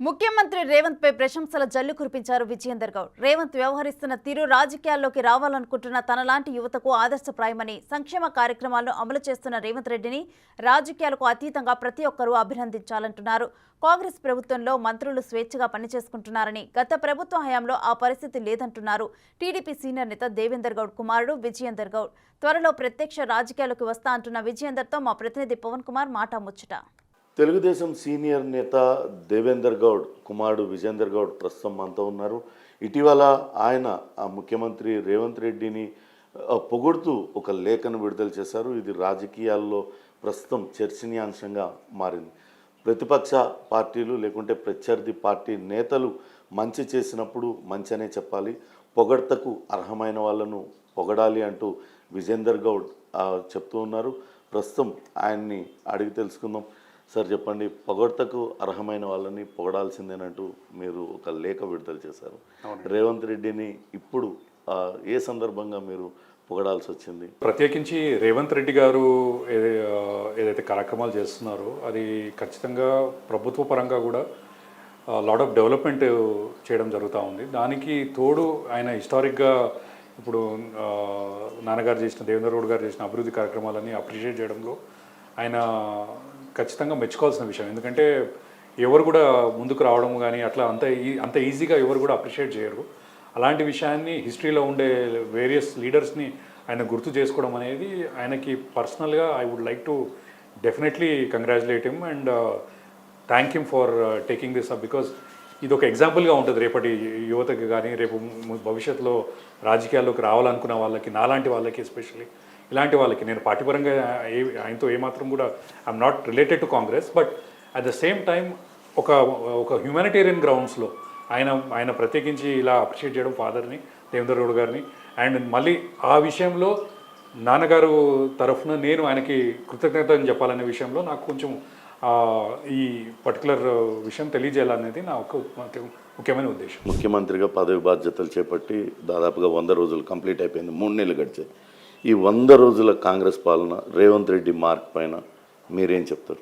ముఖ్యమంత్రి రేవంత్ పై ప్రశంసల జల్లు కురిపించారు విజయేందర్ గౌడ్. రేవంత్ వ్యవహరిస్తున్న తీరు రాజకీయాల్లోకి రావాలనుకుంటున్న తనలాంటి యువతకు ఆదర్శప్రాయమని, సంక్షేమ కార్యక్రమాలను అమలు చేస్తున్న రేవంత్ రెడ్డిని రాజకీయాలకు అతీతంగా ప్రతి ఒక్కరూ అభినందించాలంటున్నారు. కాంగ్రెస్ ప్రభుత్వంలో మంత్రులు స్వేచ్ఛగా పనిచేసుకుంటున్నారని, గత ప్రభుత్వ హయాంలో ఆ పరిస్థితి లేదంటున్నారు టీడీపీ సీనియర్ నేత దేవేందర్ గౌడ్ కుమారుడు విజయేందర్ గౌడ్. త్వరలో ప్రత్యక్ష రాజకీయాలకు వస్తా అంటున్న విజయేందర్తో మా ప్రతినిధి పవన్ కుమార్ మాటాముచ్చట. తెలుగుదేశం సీనియర్ నేత దేవేందర్ గౌడ్ కుమారుడు విజయేందర్ గౌడ్ ప్రస్తుతం మనతో ఉన్నారు. ఇటీవల ఆయన ముఖ్యమంత్రి రేవంత్ రెడ్డిని పొగుడుతూ ఒక లేఖను విడుదల చేశారు. ఇది రాజకీయాల్లో ప్రస్తుతం చర్చనీయాంశంగా మారింది. ప్రతిపక్ష పార్టీలు లేకుంటే ప్రత్యర్థి పార్టీ నేతలు మంచి చేసినప్పుడు మంచి అనే చెప్పాలి, పొగడ్తకు అర్హమైన వాళ్ళను పొగడాలి అంటూ విజయేందర్ గౌడ్ చెప్తూ ఉన్నారు. ప్రస్తుతం ఆయన్ని అడిగి తెలుసుకుందాం. సార్ చెప్పండి, పొగడ్తకు అర్హమైన వాళ్ళని పొగడాల్సిందేనంటూ మీరు ఒక లేఖ విడుదల చేశారు. రేవంత్ రెడ్డిని ఇప్పుడు ఏ సందర్భంగా మీరు పొగడాల్సి వచ్చింది? ప్రత్యేకించి రేవంత్ రెడ్డి గారు ఏదైతే కార్యక్రమాలు చేస్తున్నారో అది ఖచ్చితంగా ప్రభుత్వ పరంగా కూడా లాట్ ఆఫ్ డెవలప్మెంట్ చేయడం జరుగుతూ ఉంది. దానికి తోడు ఆయన హిస్టారిక్గా ఇప్పుడు నాన్నగారు చేసిన, దేవేంద్ర గౌడ్ గారు చేసిన అభివృద్ధి కార్యక్రమాలని అప్రిషియేట్ చేయడంలో ఆయన ఖచ్చితంగా మెచ్చుకోవాల్సిన విషయం. ఎందుకంటే ఎవరు కూడా ముందుకు రావడం కానీ అట్లా అంత ఈజీగా ఎవరు కూడా అప్రిషియేట్ చేయరు. అలాంటి విషయాన్ని హిస్టరీలో ఉండే వేరియస్ లీడర్స్ని ఆయన గుర్తు చేసుకోవడం అనేది ఆయనకి పర్సనల్గా I would like to definitely congratulate him and thank him for taking this up. Because ఇది ఒక ఎగ్జాంపుల్గా ఉంటుంది రేపటి యువతకి కానీ, రేపు భవిష్యత్తులో రాజకీయాల్లోకి రావాలనుకున్న వాళ్ళకి, నాలాంటి వాళ్ళకి ఎస్పెషల్లీ ఇలాంటి వాళ్ళకి. నేను పార్టీపరంగా ఆయనతో ఏమాత్రం కూడా I'm not related to Congress, but at the same time ఒక హ్యూమానిటేరియన్ గ్రౌండ్స్లో ఆయన ప్రత్యేకించి ఇలా అప్రిషియేట్ చేయడం ఫాదర్ని, దేవేంద్ర గౌడ్ గారిని. అండ్ మళ్ళీ ఆ విషయంలో నాన్నగారు తరఫున నేను ఆయనకి కృతజ్ఞతని చెప్పాలనే విషయంలో నాకు కొంచెం ఈ పర్టికులర్ విషయం తెలియజేయాలనేది నా ఒక ముఖ్యమైన ఉద్దేశం. ముఖ్యమంత్రిగా పదవి బాధ్యతలు చేపట్టి దాదాపుగా 100 రోజులు కంప్లీట్ అయిపోయింది, 3 నెలలు గడిచాయి. ఈ 100 రోజుల కాంగ్రెస్ పాలన రేవంత్ రెడ్డి మార్క్ పైన మీరేం చెప్తారు?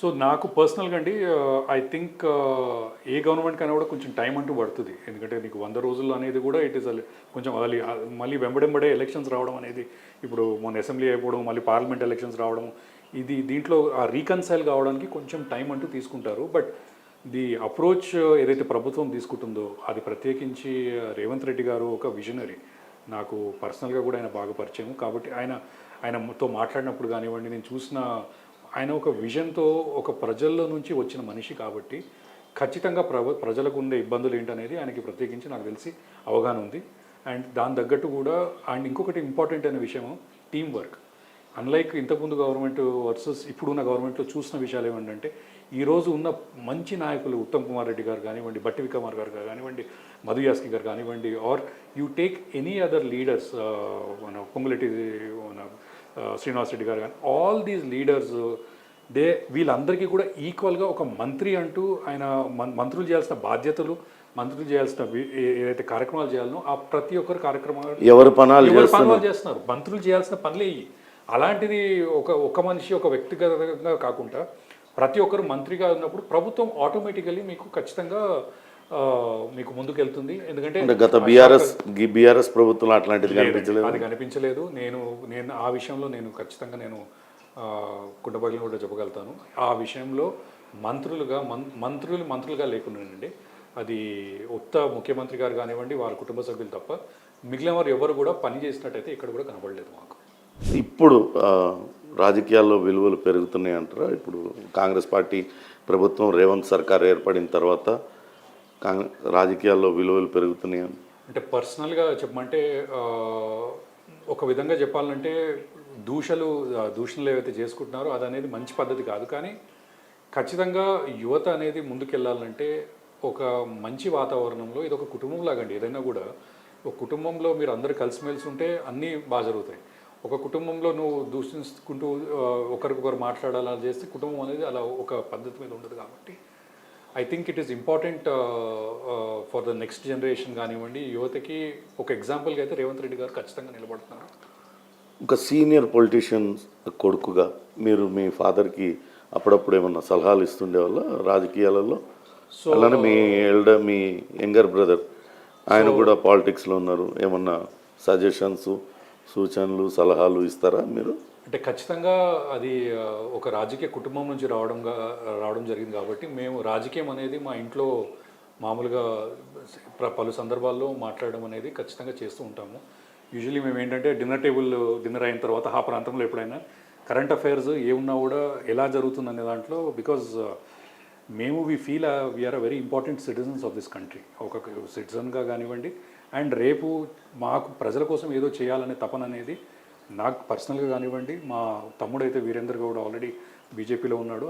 సో నాకు పర్సనల్గా అండి, ఐ థింక్ ఏ గవర్నమెంట్ కన్నా కూడా కొంచెం టైం అంటూ పడుతుంది. ఎందుకంటే నీకు 100 రోజులు అనేది కూడా ఇట్ ఈస్ కొంచెం మళ్ళీ వెంబడే ఎలక్షన్స్ రావడం అనేది, ఇప్పుడు మొన్న అసెంబ్లీ అయిపోవడం, మళ్ళీ పార్లమెంట్ ఎలక్షన్స్ రావడం, దీంట్లో రీకన్సైల్ కావడానికి కొంచెం టైం అంటూ తీసుకుంటారు. బట్ ది అప్రోచ్ ఏదైతే ప్రభుత్వం తీసుకుంటుందో అది ప్రత్యేకించి రేవంత్ రెడ్డి గారు ఒక విజనరీ. నాకు పర్సనల్గా కూడా ఆయన బాగా పరిచయం కాబట్టి ఆయనతో మాట్లాడినప్పుడు కానివ్వండి, నేను చూసిన ఆయన ఒక విజన్తో ఒక ప్రజల్లో నుంచి వచ్చిన మనిషి కాబట్టి ఖచ్చితంగా ప్రజలకు ఉండే ఇబ్బందులు ఏంటనేది ఆయనకి ప్రత్యేకించి నాకు తెలిసి అవగాహన ఉంది. అండ్ దాని తగ్గట్టు కూడా అండ్ ఇంకొకటి ఇంపార్టెంట్ అయిన విషయం టీం వర్క్. అన్లైక్ ఇంతకుముందు గవర్నమెంట్ వర్సెస్ ఇప్పుడున్న గవర్నమెంట్లో చూసిన విషయాలు ఏమంటే, ఈరోజు ఉన్న మంచి నాయకులు ఉత్తమ్ కుమార్ రెడ్డి గారు కానివ్వండి, బట్టి విక్రమార్ గారు కానివ్వండి, మధు యాస్కి గారు కానివ్వండి, or you take any other leaders, మన పొంగులెట్టి శ్రీనివాస్ రెడ్డి గారు కానీ, ఆల్ దీస్ లీడర్స్ వీళ్ళందరికీ కూడా ఈక్వల్గా ఒక మంత్రి అంటూ ఆయన మంత్రులు చేయాల్సిన బాధ్యతలు, మంత్రులు చేయాల్సిన ఏదైతే కార్యక్రమాలు చేయాలనో ఆ ప్రతి ఒక్కరు కార్యక్రమాలు ఎవరు పనులు చేస్తున్నారు. మంత్రులు చేయాల్సిన పనులే ఇవి. అలాంటిది ఒక మనిషి ఒక వ్యక్తిగతంగా కాకుండా ప్రతి ఒక్కరు మంత్రిగా ఉన్నప్పుడు ప్రభుత్వం ఆటోమేటికల్లీ మీకు ఖచ్చితంగా మీకు ముందుకు వెళ్తుంది. ఎందుకంటే గత బీఆర్ఎస్ ప్రభుత్వం అట్లాంటిది అది కనిపించలేదు. నేను ఆ విషయంలో నేను ఖచ్చితంగా నేను కుండబగిలిని కూడా చెప్పగలుగుతాను. ఆ విషయంలో మంత్రులుగా లేకుండానండి, అది ఉత్త ముఖ్యమంత్రి గారు కానివ్వండి, వారి కుటుంబ సభ్యులు తప్ప మిగిలిన వారు ఎవరు కూడా పని చేసినట్టయితే ఇక్కడ కూడా కనబడలేదు మాకు. ఇప్పుడు రాజకీయాల్లో విలువలు పెరుగుతున్నాయి అంటారా? ఇప్పుడు కాంగ్రెస్ పార్టీ ప్రభుత్వం, రేవంత్ సర్కార్ ఏర్పడిన తర్వాత రాజకీయాల్లో విలువలు పెరుగుతున్నాయి అంటే పర్సనల్గా చెప్పమంటే ఒక విధంగా చెప్పాలంటే దూషణలు ఏవైతే చేసుకుంటున్నారో అది అనేది మంచి పద్ధతి కాదు. కానీ ఖచ్చితంగా యువత అనేది ముందుకెళ్ళాలంటే ఒక మంచి వాతావరణంలో, ఇది ఒక కుటుంబం లాగండి. ఏదైనా కూడా ఒక కుటుంబంలో మీరు అందరూ కలిసిమెలిసి ఉంటే అన్నీ బాగా జరుగుతాయి. ఒక కుటుంబంలో నువ్వు దూషించుకుంటూ ఒకరికొకరు మాట్లాడాలా చేస్తే కుటుంబం అనేది అలా ఒక పద్ధతి మీద ఉండదు. కాబట్టి I think it is important for the next generation కానివ్వండి, యువతకి ఒక ఎగ్జాంపుల్గా అయితే రేవంత్ రెడ్డి గారు ఖచ్చితంగా నిలబడుతున్నారు. ఒక సీనియర్ పొలిటీషియన్ కొడుకుగా మీరు మీ ఫాదర్కి అప్పుడప్పుడు ఏమన్నా సలహాలు ఇస్తుండే వల్ల రాజకీయాలలో సో అలానే మీ యంగర్ బ్రదర్ ఆయన కూడా పాలిటిక్స్లో ఉన్నారు. ఏమన్నా సజెషన్స్, సూచనలు, సలహాలు ఇస్తారా మీరు? అంటే ఖచ్చితంగా అది ఒక రాజకీయ కుటుంబం నుంచి రావడం జరిగింది కాబట్టి మేము రాజకీయం అనేది మా ఇంట్లో మామూలుగా పలు సందర్భాల్లో మాట్లాడడం అనేది ఖచ్చితంగా చేస్తూ ఉంటాము. యూజువలీ మేము ఏంటంటే డిన్నర్ అయిన తర్వాత ఆ ప్రాంతంలో ఎప్పుడైనా కరెంట్ అఫైర్స్ ఏమున్నా కూడా ఎలా జరుగుతుంది అనే దాంట్లో బికాజ్ మేము we are a very important citizens of this country. ఒక సిటిజన్గా కానివ్వండి, అండ్ రేపు మాకు ప్రజల కోసం ఏదో చేయాలనే తపన అనేది నాకు పర్సనల్గా కానివ్వండి, మా తమ్ముడైతే వీరేందర్ గౌడ్ ఆల్రెడీ బీజేపీలో ఉన్నాడు,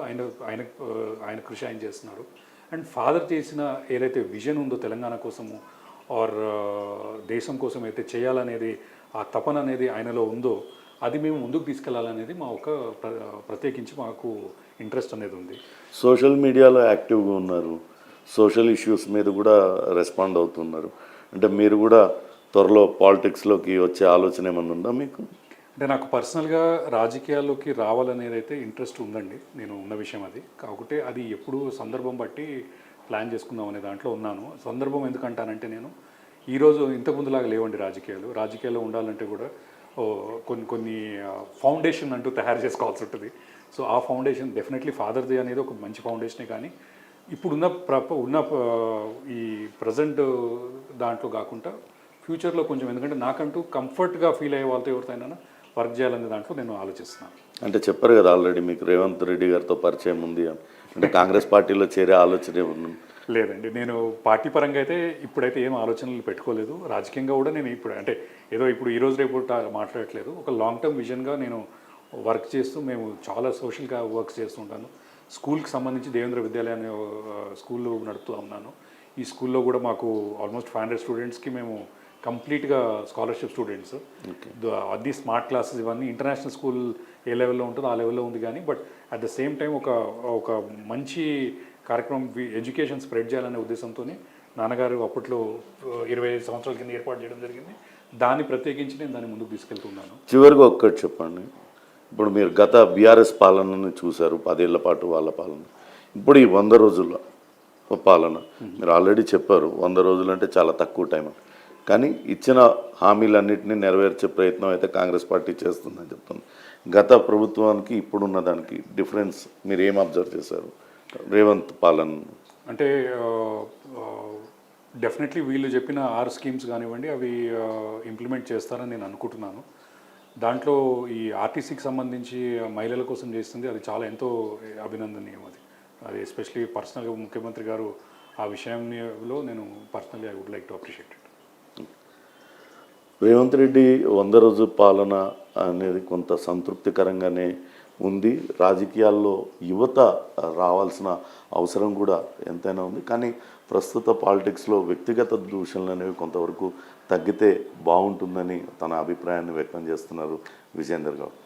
ఆయన కృషి ఆయన చేస్తున్నారు. అండ్ ఫాదర్ చేసిన ఏదైతే విజన్ ఉందో తెలంగాణ కోసము ఆర్ దేశం కోసం అయితే చేయాలనేది ఆ తపన అనేది ఆయనలో ఉందో అది మేము ముందుకు తీసుకెళ్లాలనేది మా ఒక ప్రత్యేకించి మాకు ఇంట్రెస్ట్ అనేది ఉంది. సోషల్ మీడియాలో యాక్టివ్గా ఉన్నారు, సోషల్ ఇష్యూస్ మీద కూడా రెస్పాండ్ అవుతున్నారు. అంటే మీరు కూడా త్వరలో పాలిటిక్స్లోకి వచ్చే ఆలోచన ఏమన్నా ఉందా మీకు? అంటే నాకు పర్సనల్గా రాజకీయాల్లోకి రావాలనేది అయితే ఇంట్రెస్ట్ ఉందండి, నేను ఉన్న విషయం అది. కాకపోతే అది ఎప్పుడు సందర్భం బట్టి ప్లాన్ చేసుకుందాం అనే దాంట్లో ఉన్నాను. సందర్భం ఎందుకంటానంటే నేను ఈరోజు ఇంతకుముందులాగా లేవండి రాజకీయాల్లో ఉండాలంటే కూడా కొన్ని ఫౌండేషన్ అంటూ తయారు చేసుకోవాల్సి ఉంటుంది. సో ఆ ఫౌండేషన్ డెఫినెట్లీ ఫాదర్ది అనేది ఒక మంచి ఫౌండేషనే, కానీ ఇప్పుడున్న ఈ ప్రజెంట్ దాంట్లో కాకుండా ఫ్యూచర్లో కొంచెం, ఎందుకంటే నాకంటూ కంఫర్ట్గా ఫీల్ అయ్యే వాళ్ళతో ఎవరితోనైనా వర్క్ చేయాలనే దాంట్లో నేను ఆలోచిస్తున్నాను. అంటే చెప్పారు కదా ఆల్రెడీ మీకు రేవంత్ రెడ్డి గారితో పరిచయం ఉంది అని. అంటే కాంగ్రెస్ పార్టీలో చేరే ఆలోచనే ఉంది? లేదండి, నేను పార్టీ పరంగా అయితే ఇప్పుడైతే ఏం ఆలోచనలు పెట్టుకోలేదు. రాజకీయంగా కూడా నేను ఇప్పుడు అంటే ఏదో ఇప్పుడు ఈరోజు రేపు మాట్లాడట్లేదు. ఒక లాంగ్ టర్మ్ విజన్గా నేను వర్క్ చేస్తూ మేము చాలా సోషల్గా వర్క్స్ చేస్తుంటాను. స్కూల్కి సంబంధించి దేవేంద్ర విద్యాలయ అనే స్కూల్లో నడుపుతూ ఉన్నాను. ఈ స్కూల్లో కూడా మాకు ఆల్మోస్ట్ 500 స్టూడెంట్స్కి మేము కంప్లీట్గా స్కాలర్షిప్ స్టూడెంట్స్. అది స్మార్ట్ క్లాసెస్ ఇవన్నీ ఇంటర్నేషనల్ స్కూల్ ఏ లెవెల్లో ఉంటుందో ఆ లెవెల్లో ఉంది, కానీ but at the same time ఒక మంచి కార్యక్రమం ఎడ్యుకేషన్ స్ప్రెడ్ చేయాలనే ఉద్దేశంతో నాన్నగారు అప్పట్లో 25 సంవత్సరాల కింద ఏర్పాటు చేయడం జరిగింది. దాన్ని ప్రత్యేకించి నేను దాన్ని ముందుకు తీసుకెళ్తున్నాను. చివరిగా ఒక్కటి చెప్పండి, ఇప్పుడు మీరు గత బీఆర్ఎస్ పాలనని చూశారు, 10 ఏళ్ల పాటు వాళ్ళ పాలన. ఇప్పుడు ఈ 100 రోజుల పాలన మీరు ఆల్రెడీ చెప్పారు, 100 రోజులు అంటే చాలా తక్కువ టైం, కానీ ఇచ్చిన హామీలన్నింటినీ నెరవేర్చే ప్రయత్నం అయితే కాంగ్రెస్ పార్టీ చేస్తుందని చెప్తుంది. గత ప్రభుత్వానికి ఇప్పుడున్న దానికి డిఫరెన్స్ మీరు ఏం అబ్జర్వ్ చేశారు రేవంత్ పాలన? అంటే డెఫినెట్లీ వీళ్ళు చెప్పిన 6 స్కీమ్స్ కానివ్వండి అవి ఇంప్లిమెంట్ చేస్తారని నేను అనుకుంటున్నాను. దాంట్లో ఈ ఆర్టీసీకి సంబంధించి మహిళల కోసం చేస్తుంది అది చాలా ఎంతో అభినందనీయం. అది ఎస్పెషలీ పర్సనల్గా ముఖ్యమంత్రి గారు ఆ విషయంలో నేను personally I would like to appreciate it. Revanth Reddy 100 రోజు పాలన అనేది కొంత సంతృప్తికరంగానే ఉంది. రాజకీయాల్లో యువత రావాల్సిన అవసరం కూడా ఎంతైనా ఉంది, కానీ ప్రస్తుత పాలిటిక్స్లో వ్యక్తిగత దూషణలు అనేవి కొంతవరకు తగ్గితే బాగుంటుందని తన అభిప్రాయాన్ని వ్యక్తం చేస్తున్నారు విజేందర్ గౌడ్.